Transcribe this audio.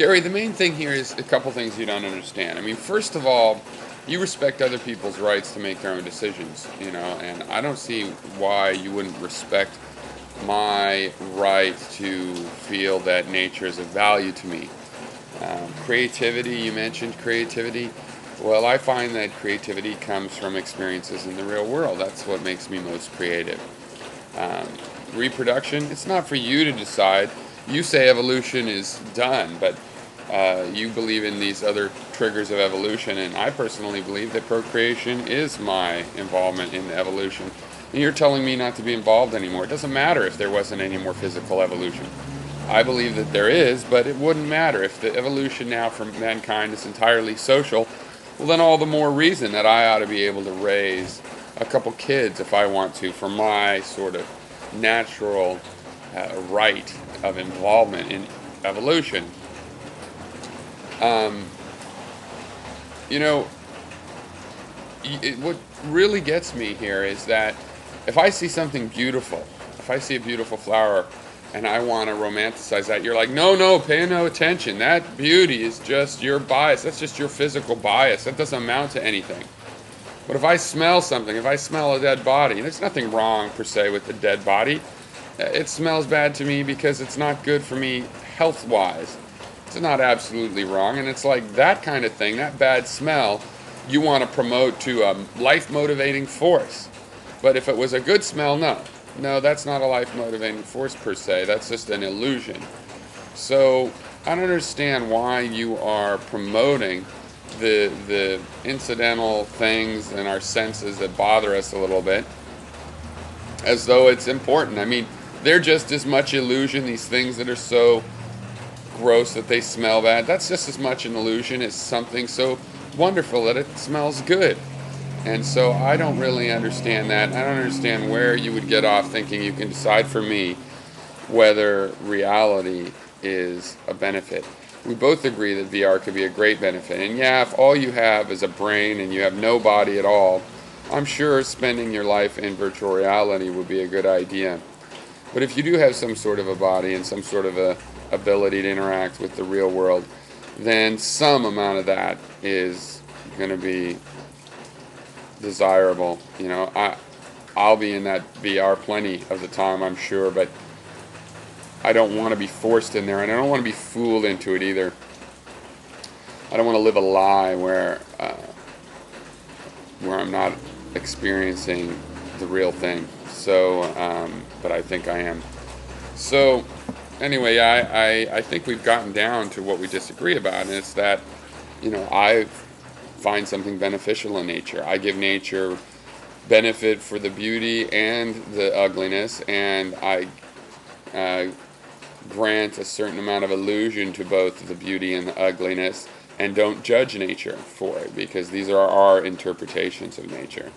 Gary, the main thing here is a couple things you don't understand. I mean, first of all, you respect other people's rights to make their own decisions, and I don't see why you wouldn't respect my right to feel that nature is of value to me. Creativity, you mentioned creativity. Well, I find that creativity comes from experiences in the real world. That's what makes me most creative. Um, Reproduction, it's not for you to decide. You say evolution is done, but you believe in these other triggers of evolution, and I personally believe that procreation is my involvement in evolution. And you're telling me not to be involved anymore. It doesn't matter if there wasn't any more physical evolution. I believe that there is, but it wouldn't matter. If the evolution now for mankind is entirely social, well, then all the more reason that I ought to be able to raise a couple kids if I want to, for my sort of natural right of involvement in evolution. Um, you know, what really gets me here is that if I see something beautiful, if I see a beautiful flower and I want to romanticize that, you're like, no, no, pay no attention. That beauty is just your bias. That's just your physical bias. That doesn't amount to anything. But if I smell something, if I smell a dead body, and there's nothing wrong per se with the dead body, it smells bad to me because it's not good for me health-wise. It's not absolutely wrong, and it's like that kind of thing, that bad smell, you want to promote to a life-motivating force. But if it was a good smell, no. No, that's not a life-motivating force per se. That's just an illusion. So I don't understand why you are promoting the incidental things in our senses that bother us a little bit as though it's important. I mean, they're just as much illusion, these things that are so gross that they smell bad. That's just as much an illusion as something so wonderful that it smells good. And so I don't really understand that. I don't understand where you would get off thinking you can decide for me whether reality is a benefit. We both agree that VR could be a great benefit. And yeah, if all you have is a brain and you have no body at all, I'm sure spending your life in virtual reality would be a good idea. But if you do have some sort of a body and some sort of a ability to interact with the real world, then some amount of that is going to be desirable. I'll be in that VR plenty of the time, I'm sure, but I don't want to be forced in there, and I don't want to be fooled into it either. I don't want to live a lie where I'm not experiencing the real thing. So, but I think I am. So, anyway, I think we've gotten down to what we disagree about, and it's that, I find something beneficial in nature. I give nature benefit for the beauty and the ugliness, and I grant a certain amount of illusion to both the beauty and the ugliness, and don't judge nature for it, because these are our interpretations of nature.